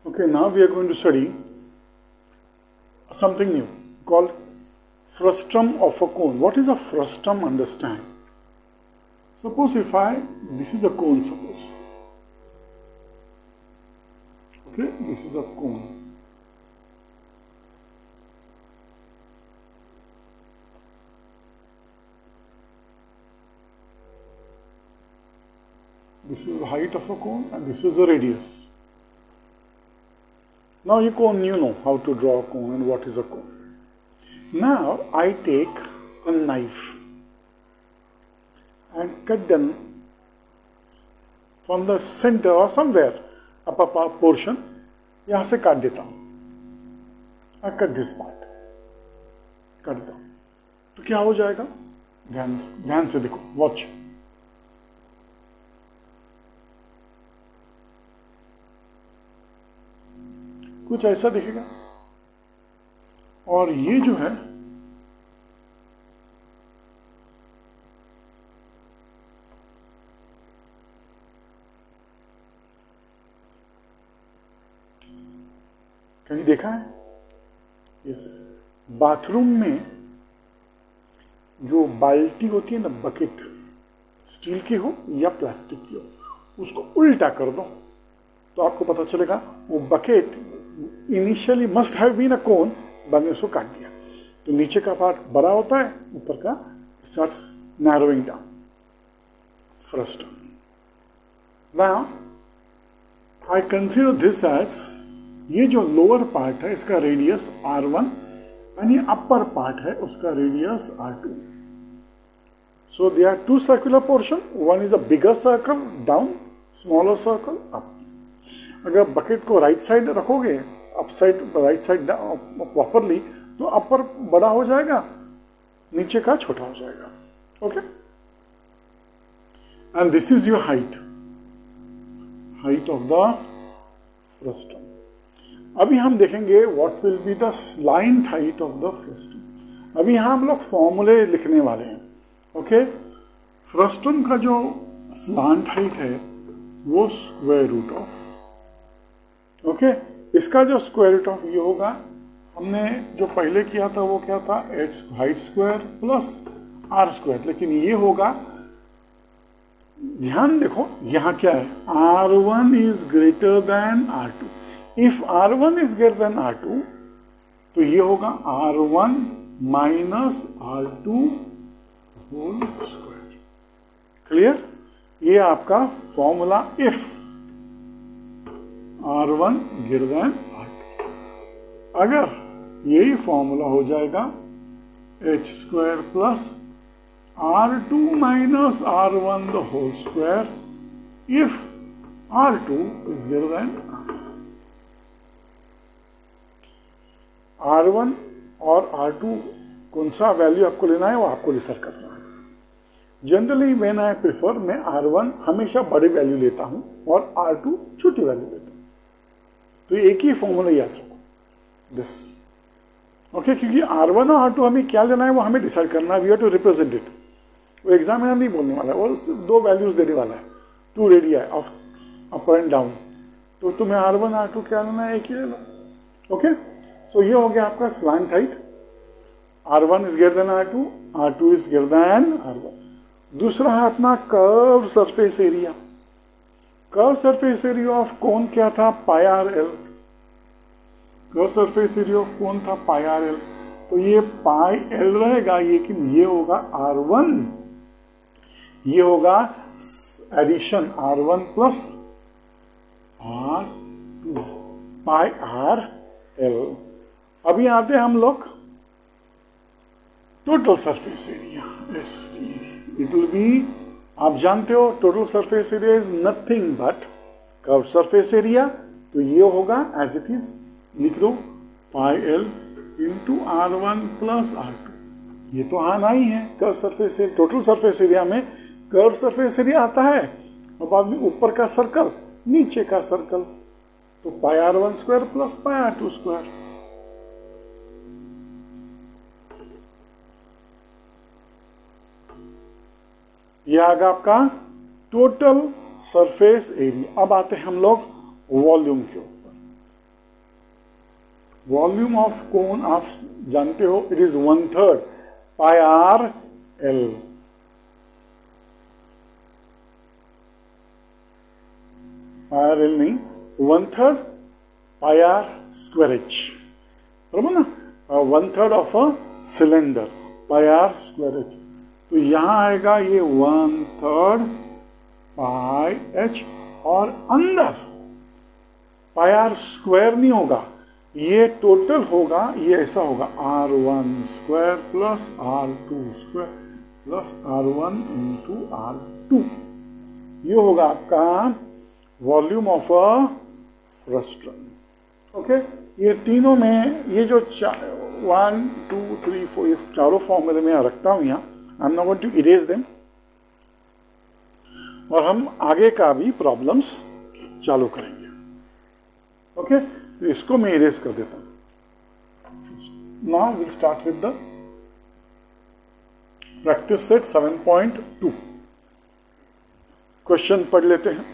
Okay, now we are going to study something new called frustum of a cone. What is a frustum? Understand. Suppose this is a cone, suppose. Okay, this is a cone. This is the height of a cone and this is the radius. Now you know how to draw a cone and what is a cone. Now I take a knife and cut them from the center or somewhere upper portion. यहाँ से काट देता हूँ. I cut this part. काट देता हूँ. तो क्या हो जाएगा? ध्यान से देखो. Watch. कुछ ऐसा दिखेगा और ये जो है कहीं देखा है? यस. बाथरूम में जो बाल्टी होती है ना, बकेट, स्टील की हो या प्लास्टिक की हो, उसको उल्टा कर दो तो आपको पता चलेगा वो bucket initially must have been a cone, बाद में उसको काट दिया तो नीचे का पार्ट बड़ा होता है, ऊपर का starts narrowing down. Frustum. Now I consider this as, ये जो लोअर पार्ट है इसका रेडियस r1 एंड ये अपर पार्ट है उसका radius r2. So they are two circular portion. One is a bigger circle down, smaller circle up. अगर bucket को right side रखोगे, up side right side properly, तो upper बड़ा हो जाएगा, नीचे का छोटा हो जाएगा. Okay. And this is your height of the frustum. अभी हम देखेंगे what will be the slant height of the frustum. अभी यहां हम लोग फॉर्मूले लिखने वाले हैं. ओके. फ्रस्टम का जो स्लांट हाइट है वो स्क्वायर रूट ऑफ, ओके, इसका जो स्क्वायर रूट ऑफ ये होगा, हमने जो पहले किया था वो क्या था, H height square plus R square, लेकिन ये होगा, ध्यान देखो यहां क्या है, R1 is greater than R2. If R1 is greater than R2 तो ये होगा R1 minus R2 whole square. Clear? ये आपका formula if R1 greater than R2. अगर यही फॉर्मूला हो जाएगा h square plus R2 minus R1 the whole square if R2 is greater than R1 और R2 कौन सा वैल्यू आपको लेना है वो आपको डिसाइड करना है. जनरली व्हेन आई प्रिफर, मैं R1 हमेशा बड़ी वैल्यू लेता हूं और R2 छोटी वैल्यू लेता हूं. तो एक ही फॉर्मूला याद रखो, दिस. ओके, क्योंकि R1 और R2 हमें क्या लेना है वो हमें डिसाइड करना है. We have to represent it. वो एग्जामिनर नहीं बोलने वाला है, वो सिर्फ दो वैल्यूज देने वाला है, two radii of upper and down. तो तुम्हें R1 R2 क्या लेना है, एक ही ले लो. ओके. सो ये हो गया आपका slant height. R1 is greater than R2, R2 is greater than R1. दूसरा है अपना curve surface area. Curve surface area of cone क्या था, pi R L. Curve surface area of cone था पाई आर एल. तो ये pi L रहेगा, लेकिन ये होगा R1, ये होगा एडिशन R1 प्लस R2 पाई आर एल. अभी आते हैं हम लोग total surface area. It will be, आप जानते हो total surface area is nothing but curve surface area. तो ये होगा एज इट इज, लिख दो pi L into R1 plus R2. ये तो आना ही है curve surface area. Total surface area में कर्व सरफेस एरिया आता है और बाद में ऊपर का सर्कल, नीचे का सर्कल, तो पाई R1 square plus pi R2 square. ये आगा आपका टोटल सरफेस एरिया. अब आते हैं हम लोग वॉल्यूम के ऊपर. वॉल्यूम ऑफ कोन आप जानते हो, it is 1/3 pi R L. Pi R L नहीं, 1/3 पाई आर स्क्वायर एच, बराबर ना। 1/3 of a cylinder, pi R square H. तो यहां आएगा ये 1/3 पाई एच, और अंदर पाई आर स्क्वायर नहीं होगा, ये टोटल होगा, ये ऐसा होगा R1 square plus R2 square plus R1 into R2। ये होगा आपका volume of a frustum. Okay, ये तीनों में, ये जो 1 2 3 4 ये चारों फॉर्मूले में रखता हूं यहाँ। I am not going to erase them, और हम आगे का भी प्रॉब्लम्स चालू करेंगे। ओके, तो इसको मैं इरेज कर देता हूं। Now will start with the practice set 7.2। Question पढ़ लेते हैं।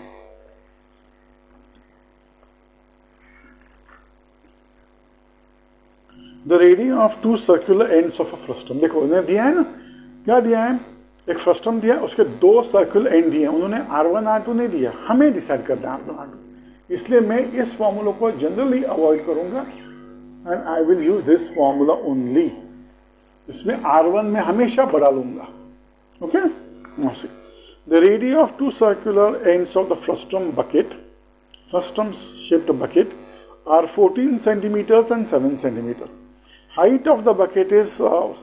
The radius of 2 circular ends of a frustum. देखो उन्हें दिया है ना, क्या दिया है, एक फ्रस्ट्रम दिया, उसके 2 सर्कुलर एंड दिए। उन्होंने R1 R2 नहीं दिया, हमें डिसाइड करना है R1 R2। इसलिए मैं इस फॉर्मूला को जनरली अवॉइड करूंगा, and I will use this formula only. इसमें R1 में हमेशा बढ़ा लूंगा। Okay, the radius of 2 circular ends of the frustum bucket, frustum shaped bucket, are 14 centimeters and 7 centimeters. Height of the bucket is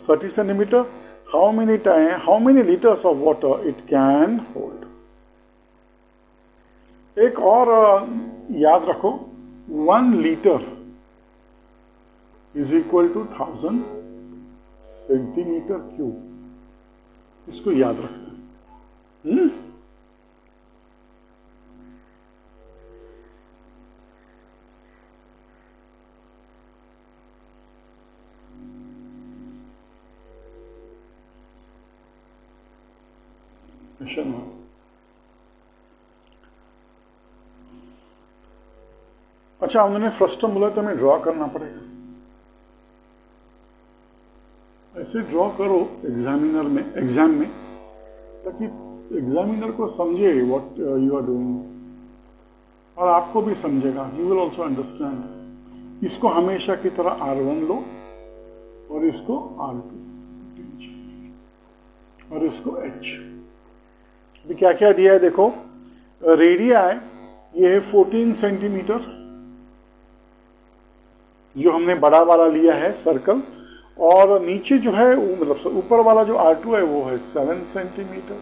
30 centimeter. How many liters of water it can hold? एक और याद रखो, 1 liter is equal to 1000 centimeter cube। इसको याद रखना। अच्छा, उन्होंने frustum बोला तो हमें ड्रॉ करना पड़ेगा। ऐसे ड्रॉ करो एग्जाम में, ताकि एग्जामिनर को समझे व्हाट यू आर डूइंग, और आपको भी समझेगा, यू विल ऑल्सो अंडरस्टैंड। इसको हमेशा की तरह R1 लो, और इसको R2, और इसको H। अभी क्या क्या दिया है देखो, रेडिया है, ये है 14 सेंटीमीटर, जो हमने बड़ा वाला लिया है सर्कल, और नीचे जो है मतलब ऊपर वाला जो R2 है वो है 7 सेंटीमीटर,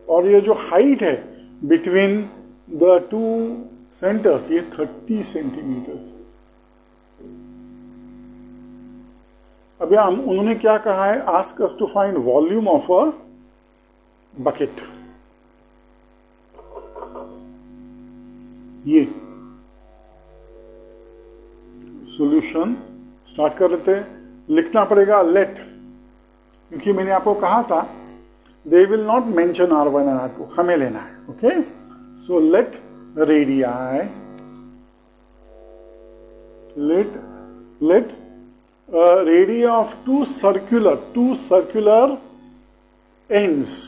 और ये जो हाइट है बिटवीन द 2 सेंटर्स ये 30 सेंटीमीटर। अभी उन्होंने क्या कहा है, ask us to find volume of a bucket. ये सॉल्यूशन स्टार्ट कर लेते हैं। लिखना पड़ेगा लेट, क्योंकि मैंने आपको कहा था they will not mention R1 और R2, हमें लेना है। Okay, so let radii, let radii of 2 circular ends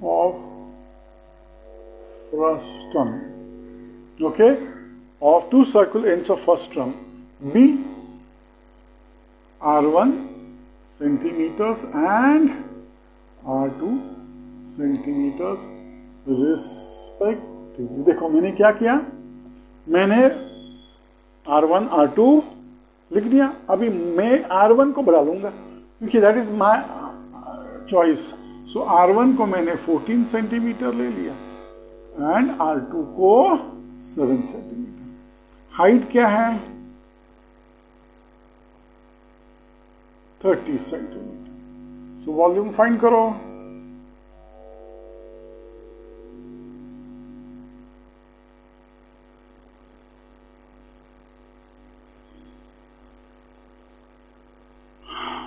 of frustum, okay, of 2 circular ends of frustum be R1 centimeters and R2 centimeters respectively। देखो मैंने क्या किया, मैंने R1 R2 लिख दिया। अभी मैं R1 को बढ़ा लूंगा, क्योंकि that is my choice. So R1 को मैंने 14 सेंटीमीटर ले लिया, एंड R2 को 7 सेंटीमीटर। हाइट क्या है, 30 सेंटीमीटर। सो वॉल्यूम फाइंड करो।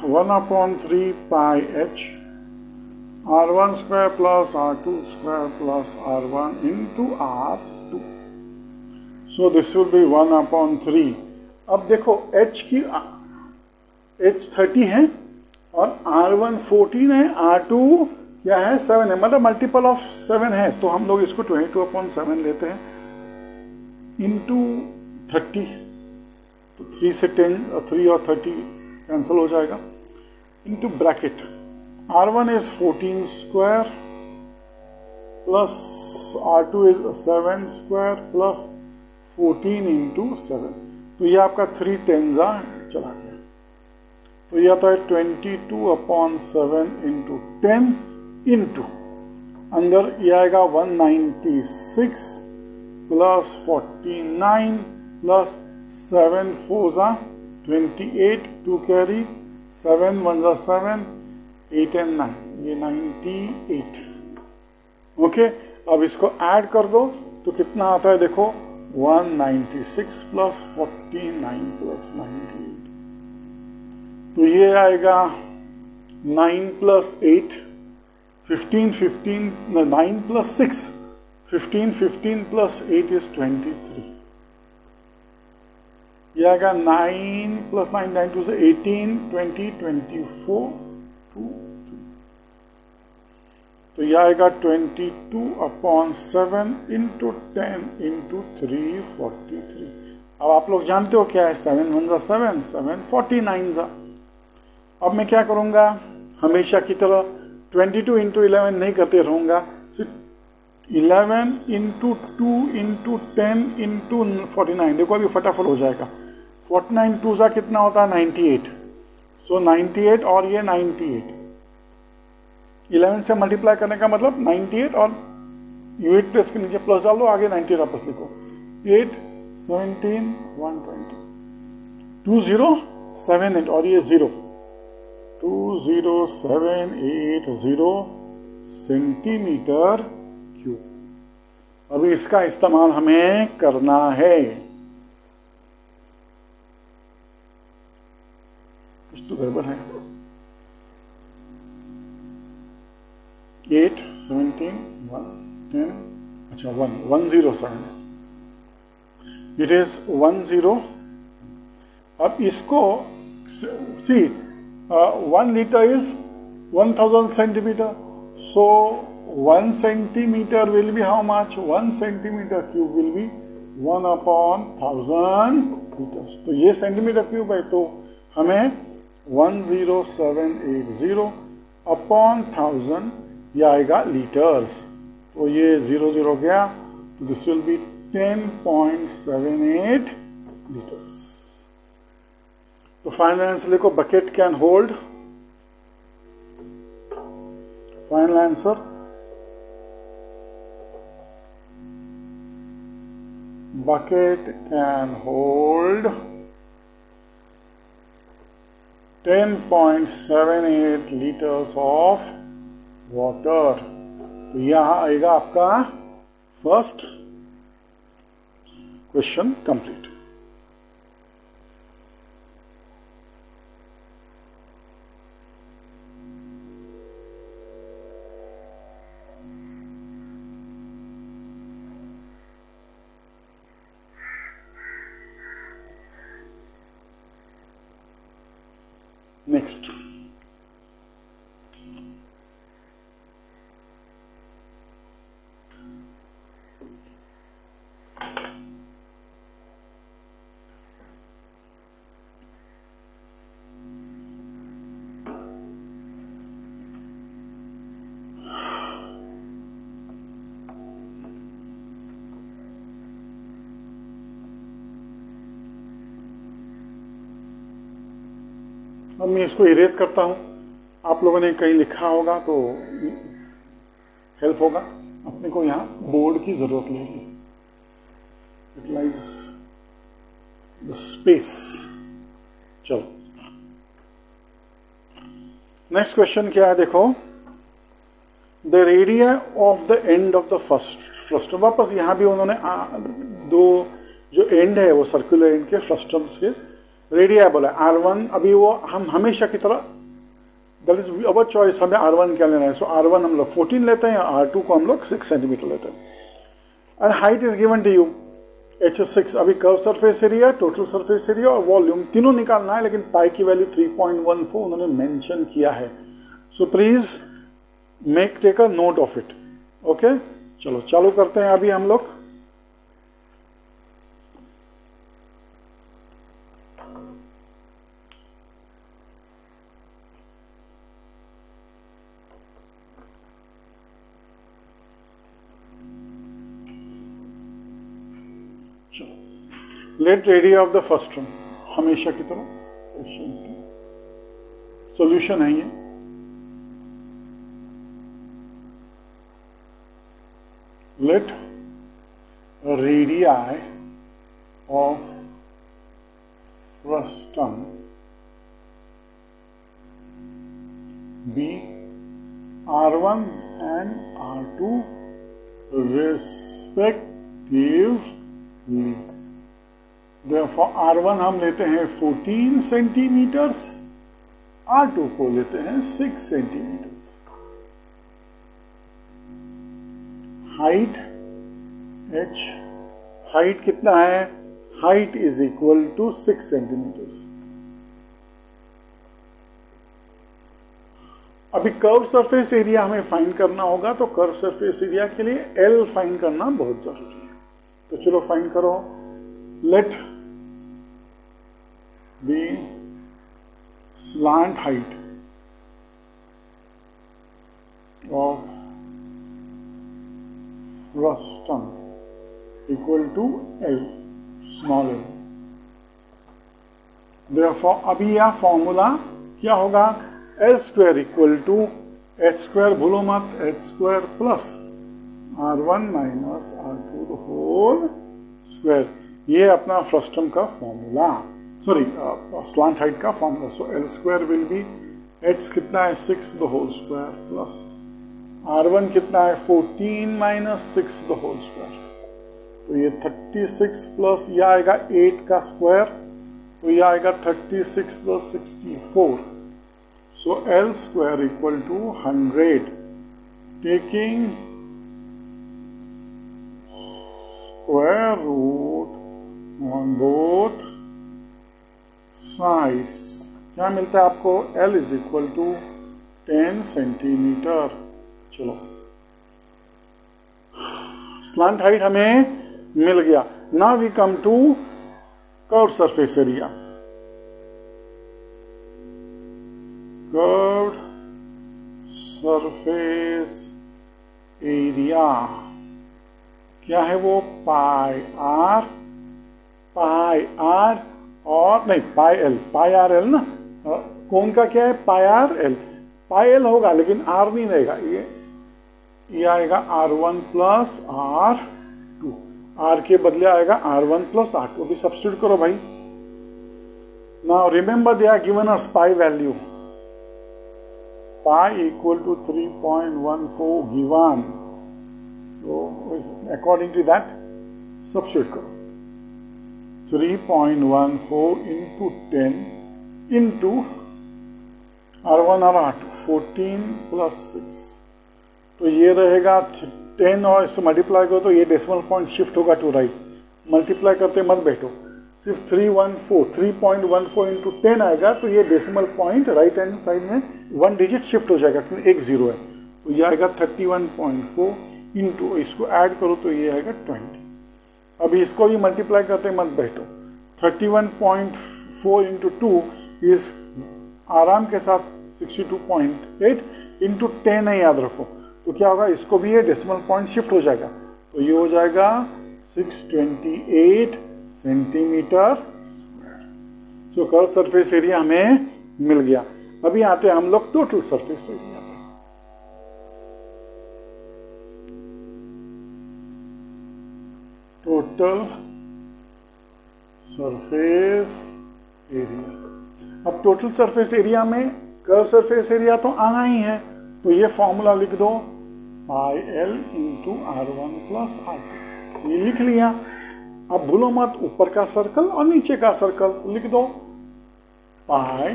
One upon 3 pi H R1 square plus R2 square plus R1 into R2. So this will be 1/3. अब देखो H की H 30 है और R1 14 है, R2 क्या है 7 है, मतलब मल्टीपल ऑफ 7 है, तो हम लोग इसको 22/7 लेते हैं इंटू 30, तो 3 से 10 3 और 30 कैंसिल हो जाएगा, into bracket R1 is 14 square plus R2 is 7 square plus 14 into 7, तो ये आपका 3 10s चला गया, तो ये आता है 22/7 into 10 into अंदर ये आएगा 196 plus 49 plus 7 4s 28, 2 carry 7 1s 7, 8 and 9, ये 98. ओके, अब इसको ऐड कर दो तो कितना आता है देखो 196 plus 49 plus 98, तो ये आएगा 9 plus 8 15 15 9 plus 6 15 15 plus 8 is 23, ये आएगा 9 plus 9 9 2 से 18 20 24 2 2, तो यह आएगा 22/7 into 10 into 343. अब आप लोग जानते हो क्या है 7 1s 7 7 49s. अब मैं क्या करूंगा हमेशा की तरह 22 into 11 नहीं करते रहूंगा, 11 into 2 into 10 into 49, देखो अभी फटाफट हो जाएगा, 49 2s कितना होता है 98, सो 98 और ये 98, 11 से मल्टीप्लाई करने का मतलब 98 और यूनिट प्लेस के नीचे प्लस डाल दो, आगे 98 वापस लिखो, 8 17 120 2078 और ये 0 20780 सेंटीमीटर क्यूब. अभी इसका इस्तेमाल हमें करना है, कुछ तो गड़बड़ है. 8 17 1 10, अच्छा 107, इट इज 10. अब इसको सी 1 liter is 1000 centimeter, so 1 centimeter will be how much? 1 centimeter cube will be 1/1000 liters. तो ये सेंटीमीटर क्यूब है, तो हमें 10780 अपॉन 1000 ये आएगा लीटर्स, तो ये 0 गया, तो दिस विल बी 10.78 लीटर्स. तो फाइनल आंसर लिखो, bucket can hold, final answer bucket can hold 10.78 liters of water. तो यहां आएगा आपका फर्स्ट क्वेश्चन कंप्लीट. Next. अब मैं इसको इरेज करता हूं, आप लोगों ने कहीं लिखा होगा तो हेल्प होगा. अपने को यहां बोर्ड की जरूरत नहीं है, यूटिलाइज द स्पेस. चलो नेक्स्ट क्वेश्चन क्या है, देखो the radii of the end of the first frustum. वापस यहां भी उन्होंने दो जो एंड है वो सर्कुलर एंड के फ्लस्ट्रम्स के रेडिया बोला R1. अभी वो हम हमेशा की तरह दैट इज अवर चॉइस, हमें R1 क्या लेना है। सो R1 हम लोग 14 लेते हैं, R2 को हम लोग 6 सेंटीमीटर लेते हैं। And height is given to you H6। अभी curve surface area, total surface area और वॉल्यूम तीनों निकालना है, लेकिन पाई की वैल्यू 3.14 उन्होंने मेंशन किया है। So please take a note of it. Okay, चलो चालू करते हैं अभी हम लोग। Let area of the first one, हमेशा की तरह सॉल्यूशन है ये। Let radii of frustum be R1 and R2 respectively। Therefore R1 हम लेते हैं 14 सेंटीमीटर्स, R2 को लेते हैं 6 सेंटीमीटर्स। हाइट H, हाइट कितना है? Height is equal to 6 centimetres. अभी कर्व सरफेस एरिया हमें फाइंड करना होगा, तो कर्व सरफेस एरिया के लिए L फाइंड करना बहुत जरूरी है। तो चलो फाइंड करो। Let the slant height of frustum equal to L, small l। Therefore अभी यह फॉर्मूला क्या होगा? L square equal to H square, भूलो मत, H square plus R1 minus R2 whole square. ये अपना फ्रस्टम का फॉर्मूला, सॉरी स्लांट हाइट का formula. So L square will be H कितना है 6 the whole square plus R1 कितना है 14 माइनस 6 द होल स्क्वायर। तो ये 36 प्लस ये आएगा 8 का स्क्वायर, तो ये आएगा 36 plus 64। So L square equal to 100, taking square root on both sides. क्या मिलता है आपको? L is equal to 10 centimetre. चलो स्लांट हाइट हमें मिल गया। Now we come to curve surface area. Curved surface area क्या है? वो पाई आर और नहीं pi L, pi R L ना। कौन का क्या है? Pi R L. Pi L होगा लेकिन आर नहीं रहेगा, ये आएगा R1 प्लस R2, आर के बदले आएगा R1 प्लस R2। भी सब्स्टिट्यूट करो भाई। Now remember they are given us pi value, pi equal to 3.14 given. तो अकॉर्डिंग टू दैट सब्स्टिट्यूट करो। 3.14 इंटू 10 इंटू R1 और R2, 14 प्लस 6। तो ये रहेगा 10 और इससे मल्टीप्लाई करो तो ये डेसिमल पॉइंट शिफ्ट होगा टू राइट। मल्टीप्लाई करते मत बैठो, सिर्फ 3.14 इंटू 10 आएगा, तो ये decimal point right hand side में 1 डिजिट शिफ्ट हो जाएगा क्योंकि एक जीरो है। तो ये आएगा 31.4 इंटू, इसको ऐड करो तो ये आएगा 20। अभी इसको भी मल्टीप्लाई करते मत बैठो। 31.4 इंटू 2 इज आराम के साथ 62.8 इंटू 10 है, याद रखो। तो क्या होगा? इसको भी ये डेसिमल पॉइंट शिफ्ट हो जाएगा, तो ये हो जाएगा 628 सेंटीमीटर। तो कर्व सरफेस एरिया हमें मिल गया। अभी आते हैं हम लोग टोटल सरफेस एरिया पे। Total surface area. अब टोटल सरफेस एरिया में कर्व सरफेस एरिया तो आना ही है, तो ये फॉर्मूला लिख दो, pi L into R1 plus R2। ये लिख लिया। अब भूलो मत ऊपर का सर्कल और नीचे का सर्कल लिख दो, pi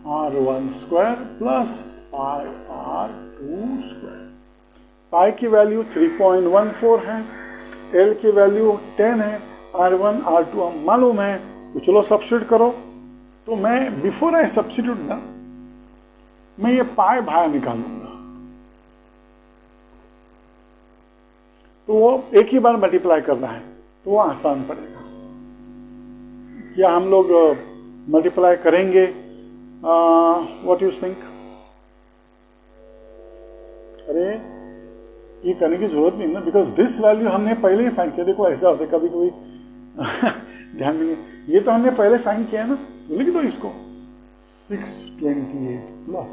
R1 square plus pi R2 square. Pi की वैल्यू 3.14 है, L की वैल्यू 10 है, R1 R2 हम मालूम है, तो चलो सब्स्टिट्यूट करो। तो मैं बिफोर आई सब्स्टिट्यूट ना, मैं ये पाई बाहर निकालूंगा, तो वो एक ही बार मल्टीप्लाई करना है, तो वो आसान पड़ेगा। क्या हम लोग मल्टीप्लाई करेंगे? What you think? अरे ये करने की जरूरत नहीं ना, बिकॉज दिस वैल्यू हमने पहले ही फाइंड किया। देखो ऐसा होता है कभी कभी ध्यान देंगे, ये तो हमने पहले फाइंड किया है ना, लिख दो इसको 628 प्लस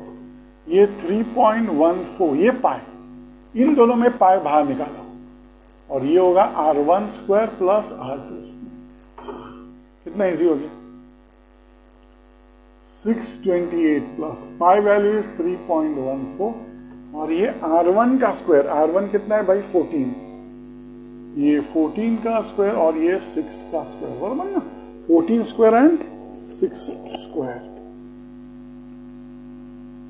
ये 3.14, ये पाए, इन दोनों में पाए बाहर निकालो और ये होगा R1 square plus R2 square. कितना इजी हो गया? 628 प्लस पाई वैल्यू इज 3.14 और ये R1 का स्क्वायर, R1 कितना है भाई 14, ये 14 का स्क्वायर और ये 6 का स्क्वायर, बराबर ना? 14 स्क्वायर एंड 6 स्क्वायर।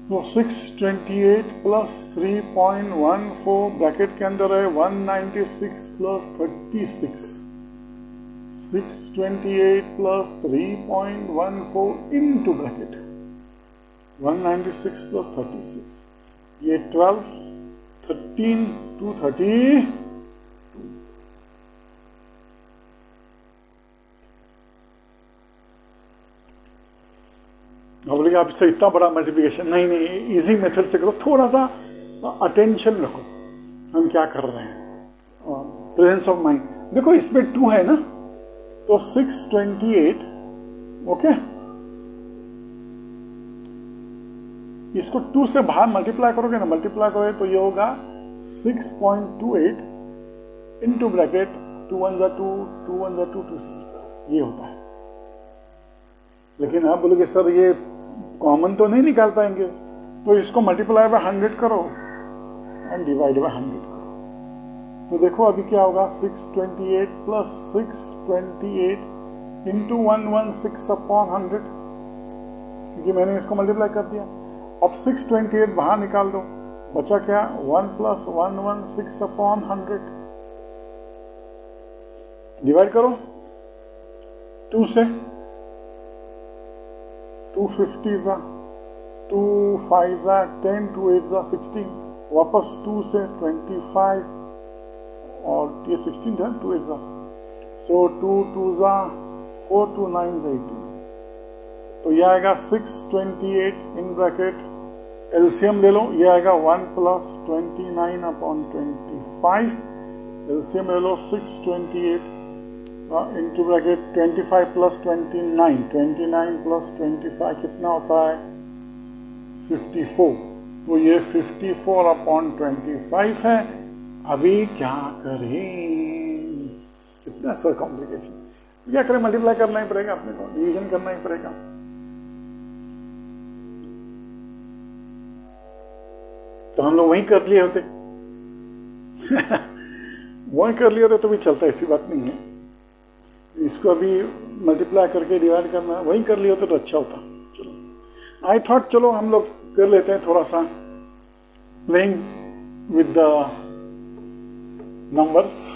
तो 628 प्लस 3.14 ब्रैकेट के अंदर है 196 plus 36, 628 plus 3.14 into bracket 196 plus 36, ये 12, 13 टू 30, बोलेंगे आप इससे इतना बड़ा मल्टीप्लिकेशन, नहीं नहीं, इजी मेथड से करो, थोड़ा सा अटेंशन रखो हम क्या कर रहे हैं, प्रेजेंस ऑफ माइंड। देखो इसमें 2 है ना, तो 628, ओके, इसको 2 से बाहर मल्टीप्लाई करोगे ना, मल्टीप्लाई करोगे तो ये होगा 6.28 इंटू ब्रैकेट 2 1 2 2 1 2 2, ये होता है। लेकिन आप बोलोगे सर ये कॉमन तो नहीं निकाल पाएंगे, तो इसको मल्टीप्लाई बाय 100 करो एंड डिवाइड बाय 100 करो। तो देखो अभी क्या होगा, 628 प्लस 628 इंटू 116 अपॉन 100, क्योंकि मैंने इसको मल्टीप्लाई कर दिया। अब 628 बाहर निकाल दो, बचा क्या, 1 प्लस 116 अपॉन 100, डिवाइड करो 2 से, 250 जा, 2 5 जा 10, 2 8 जा 16, वापस 2 से 25 और ये 16 था, 2 8 जा, सो 2 2 जा 4, 2 9 जा 18, तो ये आएगा 628 इन ब्रैकेट, एलसीएम ले लो, ये आएगा 1 प्लस 29 अपॉन 25, एलसीएम ले लो 628 इंटू ब्रैकेट 25 प्लस 29, 29 प्लस 25 कितना होता है 54, तो ये 54 अपॉन 25 है। अभी क्या करें, कितना सर कॉम्प्लिकेशन, क्या करें, मल्टीप्लाई करना ही पड़ेगा अपने को, डिवीजन करना ही पड़ेगा। तो हम लोग वहीं कर लिए होते वहीं कर लिए होते तो भी चलता, ऐसी बात नहीं है। इसको अभी मल्टीप्लाई करके डिवाइड करना, वही कर लिया होता तो अच्छा होता। चलो आई थॉट चलो हम लोग कर लेते हैं थोड़ा सा प्लेइंग विद द नंबर्स,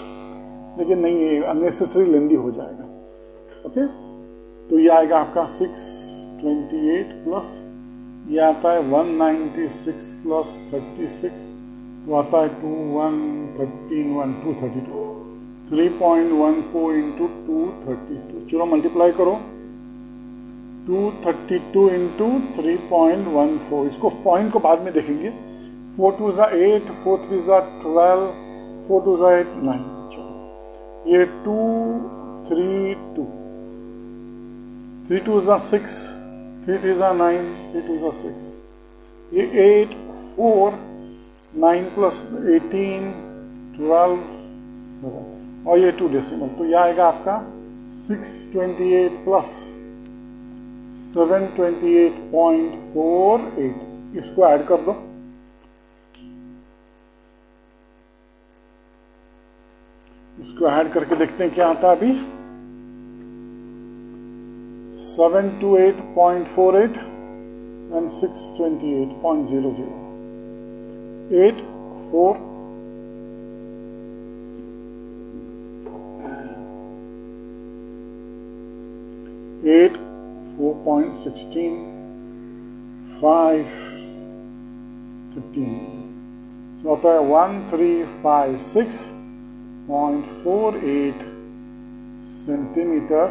लेकिन नहीं ये अननेसेसरी लेंदी हो जाएगा। ओके, तो ये आएगा आपका 628 प्लस ये आता है 196 प्लस 36, तो आता है 2113 232, 3.14 इंटू 232, चलो मल्टीप्लाई करो 232 इंटू 3.14, इसको पॉइंट को बाद में देखेंगे। 4 2 जा 8, 4 3 जा 12, 4 2 जा 8 9, चलो ये 2 3 2, 3 2 जा 6, 3 3 जा 9, 3 2 जा 6, ये 8 4 9 प्लस 18 12 7 और ये 2 डेसिमल, तो यह आएगा आपका 628 प्लस 728.48, इसको ऐड कर दो, इसको ऐड करके देखते हैं क्या आता है। अभी 728.48 and 628.00. 8, 4, 8, 4.16, 5, 15. तो आता है 1356.48 सेंटीमीटर।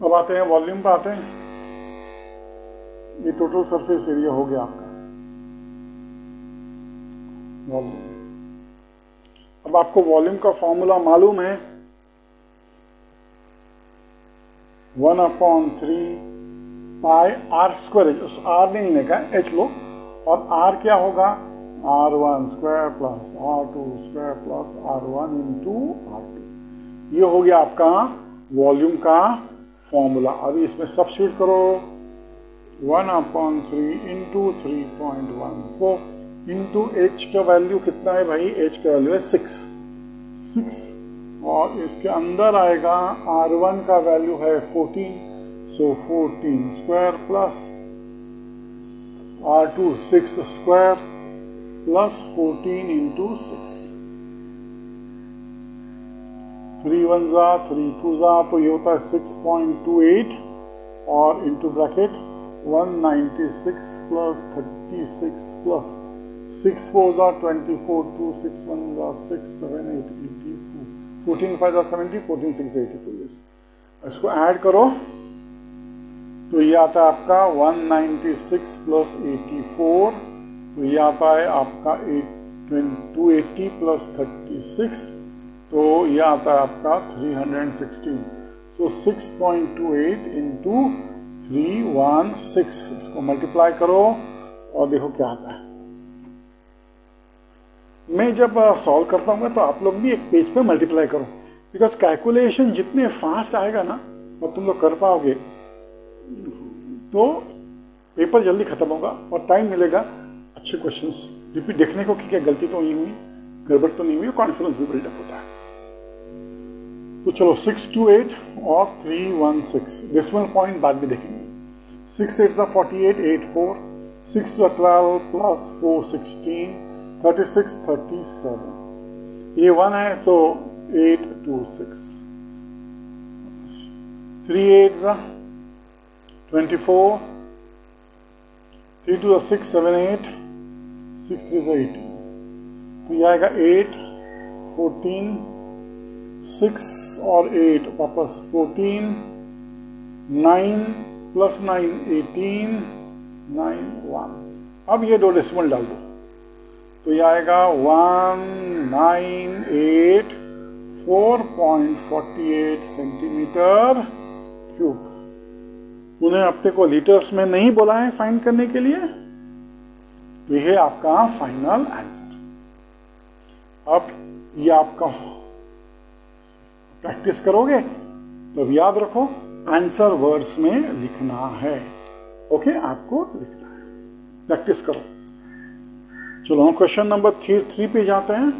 अब आते हैं वॉल्यूम पर आते हैं। ये टोटल सरफेस एरिया हो गया आपका वॉल्यूम। अब आपको वॉल्यूम का फॉर्मूला मालूम है, 1/3 पाई आर स्क्वायर। उस आर नहीं लेगा, एच लो, और आर क्या होगा, R1 square plus R2 square plus R1 into R2। ये हो गया आपका वॉल्यूम का फॉर्मूला। अभी इसमें सब्स्टिट्यूट करो, 1/3 इंटू 3.14 इंटू एच का वैल्यू कितना है भाई, एच का वैल्यू है 6, और इसके अंदर आएगा R1 का वैल्यू है 14, सो 14 square plus R2 6 square plus 14 into 6, 3 1 जा 3 2 जा, तो ये होता है 6.28 और इंटू ब्रैकेट 196 प्लस 36 प्लस 6 4 जा 24, 2 6 1 जा 6 7 8 82, 14 5 जा 70, 14 6 82। इसको ऐड करो तो ये आता है आपका 196 प्लस 84, तो ये आता है आपका 280 प्लस 36, तो ये आता है आपका 316। तो 6.28 इंटू 316, इसको मल्टीप्लाई करो और देखो क्या आता है। मैं जब सॉल्व करता हूँ तो आप लोग भी एक पेज पे मल्टीप्लाई करो, बिकॉज कैलकुलेशन जितने फास्ट आएगा ना और तुम लोग कर पाओगे तो पेपर जल्दी खत्म होगा और टाइम मिलेगा अच्छे क्वेश्चंस रिपीट देखने को कि क्या गलती तो नहीं हुई, गड़बड़ तो नहीं हुई, कॉन्फिडेंस भी बिल्डअप होता है। तो चलो 628 और 316 डेसिमल पॉइंट बाद में देखेंगे। 6 8 48, 8 4, 6 12 प्लस 4 16, 36 37, ये 1 है तो 8 2 6, 3 8 24, 3 2 6 7 8, 6 3 18, तो ये आएगा 8 14, 6 और 8 वापस 14, 9 प्लस 9 18, 9 1। अब ये दो डेसिमल डाल दो तो ये आएगा 198.48 सेंटीमीटर क्यूब। उन्हें अपने को लीटर्स में नहीं बोला है फाइंड करने के लिए, तो ये है आपका फाइनल आंसर। अब ये आपका प्रैक्टिस करोगे तो अब याद रखो आंसर वर्ड्स में लिखना है। ओके, आपको लिखना है, प्रैक्टिस करो। चलो हम क्वेश्चन नंबर 3 पे जाते हैं।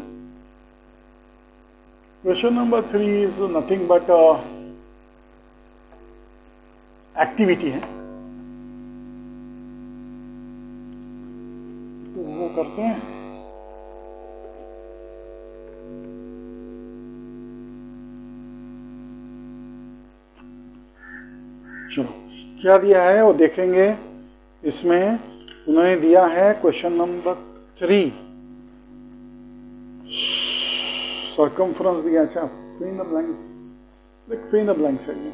Question number 3 is nothing but activity है, तो वो करते हैं। चलो क्या दिया है वो देखेंगे। इसमें उन्होंने दिया है क्वेश्चन नंबर 3 सर्कमफ्रेंस दिया। अच्छा, fill in the blanks, fill in the blanks है ये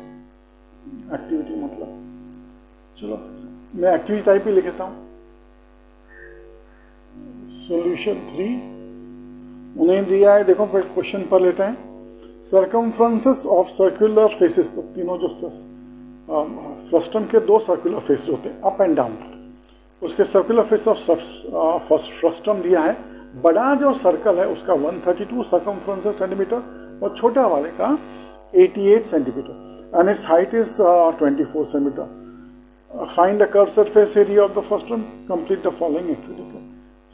एक्टिविटी मतलब। चलो मैं एक्टिविटी टाइप ही लिखता हूं। सॉल्यूशन 3 उन्हें दिया है, देखो क्वेश्चन पर लेते हैं। सर्कमफ्रेंसेस ऑफ सर्कुलर फेसेस, तो तीनों जो फ्रस्टम के 2 सर्कुलर फेस होते हैं अप एंड डाउन, उसके सर्कुलर फेस ऑफ फ्रस्टम दिया है। बड़ा जो सर्कल है उसका 132 सर्कमफ्रेंस सेंटीमीटर और छोटा वाले का 88 centimetre and it's height is 24 centimetre. Find the curve surface area of the frustum, complete the following activity.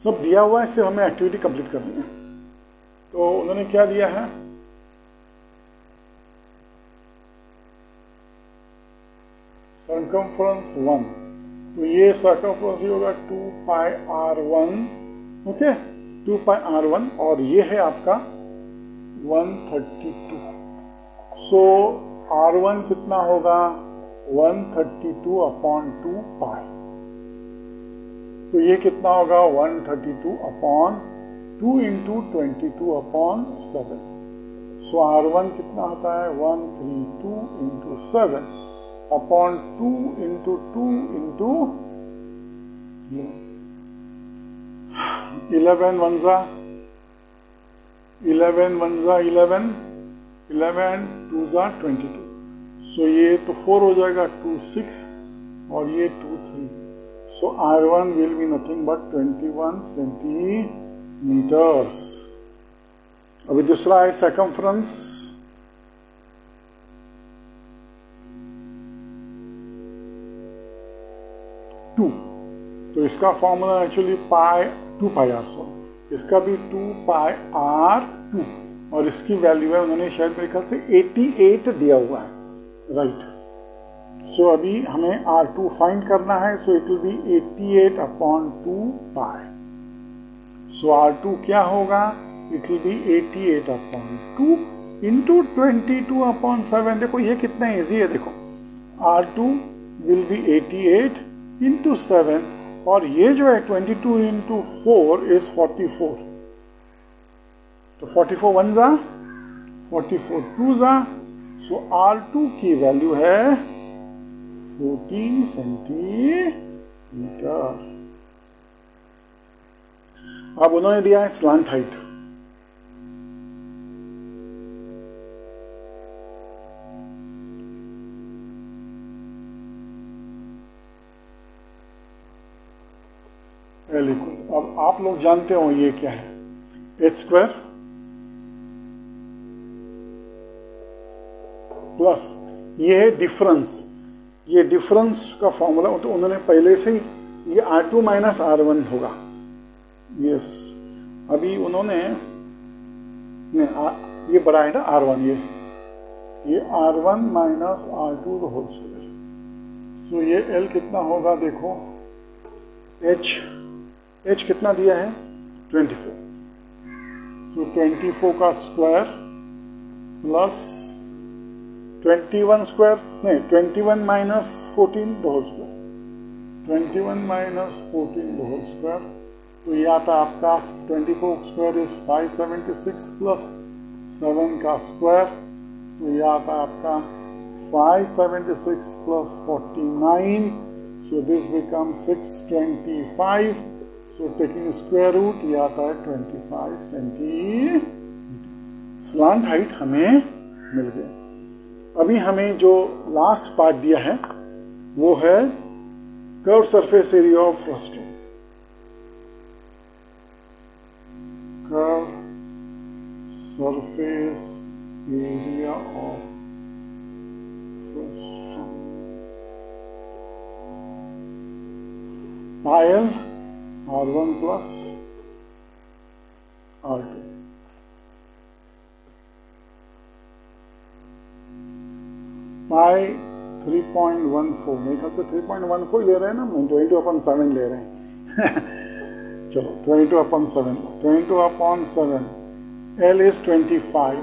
सब दिया हुआ है, सिर्फ हमें एक्टिविटी कंप्लीट करनी है। तो उन्होंने क्या दिया है, सर्कमफ्रेंस 1, तो ये सर्कमफ्रेंस ही होगा 2 पाई r1, ओके, 2 पाई r1, और ये है आपका 132। सो r1 कितना होगा, 132 अपॉन 2 पाई, तो ये कितना होगा 132 अपॉन 2 इंटू 22 अपॉन 7। सो r1 कितना होता है 132 इंटू 7 अपॉन 2 इंटू 2 इंटू 11 1 जा 11 1 जा 11, 11 2 जा 22। सो ये तो 4 हो जाएगा, 2 6 और ये 2 3। So r1 will be nothing but 21 centimetres. अभी दूसरा है सर्कमफ्रेंस 2, तो इसका formula actually pi 2 pi r, sorry इसका भी 2 पाई r2, और इसकी वैल्यू है, उन्होंने शायद मेरे ख्याल से 88 दिया हुआ है, राइट। सो अभी हमें r2 फाइंड करना है, so it will be 88 upon 2 pi. So r2 क्या होगा, it will be 88 upon 2 into 22 upon 7। देखो ये कितना इजी है, देखो r2 विल बी 88 इंटू 7, और ये जो है 22 इंटू 4 इज 44, तो 44 1 जा 44 2 जा, सो r2 की वैल्यू है 14 सेंटीमीटर। अब उन्होंने दिया है स्लांट हाइट, अब आप लोग जानते हो ये क्या है, h स्क्वायर प्लस ये है डिफरेंस, ये डिफरेंस का फॉर्मूला तो उन्होंने पहले से ही, ये r2 माइनस r1 होगा, यस। अभी उन्होंने ये बड़ा है ना r1, ये r1 minus r2 whole square, तो ये l कितना होगा, देखो h कितना दिया है 24, तो 24 का स्क्वायर प्लस 21 स्क्वायर, नहीं 21 minus 14 whole square, 21 minus 14 whole square, तो ये आता आपका 24 स्क्वायर इज 576 प्लस 7 का स्क्वायर, तो ये आता आपका 576 plus 49, so this becomes 625, so taking square root ये आता है 25 सेंटीमीटर। स्लांट हाइट हमें मिल गया। अभी हमें जो लास्ट पार्ट दिया है वो है curve surface area of frustum, curve surface area of frustum, Payal r1 plus r2, पाई 3.14, मेरे ख्याल से 3.14 ले रहे हैं ना, 22/7 ले रहे हैं चलो 22/7, 22/7, L is 25,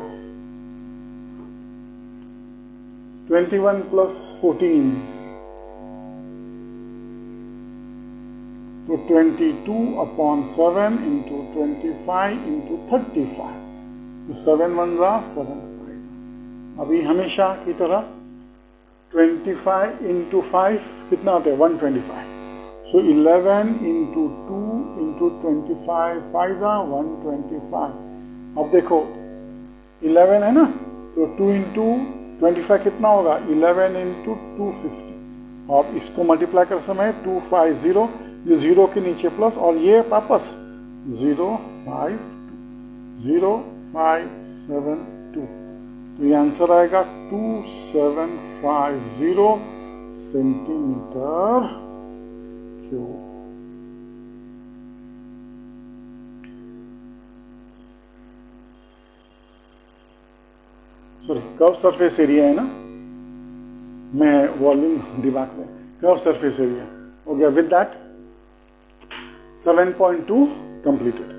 21 plus 14, तो 22/7 into 25 into 35, तो 7 1 जा 7 5। अभी हमेशा की तरह 25 into 5 कितना होता है 125, सो 11 into 2 into 25 5 जा 125। अब देखो 11 है ना, तो 2 into 25 कितना होगा 11 into 250, और इसको मल्टीप्लाई कर समय 250, ये 0 के नीचे प्लस, और ये वापस 052, तो ये आंसर आएगा 2750 centimetre cube. Sorry curve surface area है ना, मैं वॉल्यूम दिमाग में, कर्व सरफेस एरिया हो गया। With that 7.2 completed.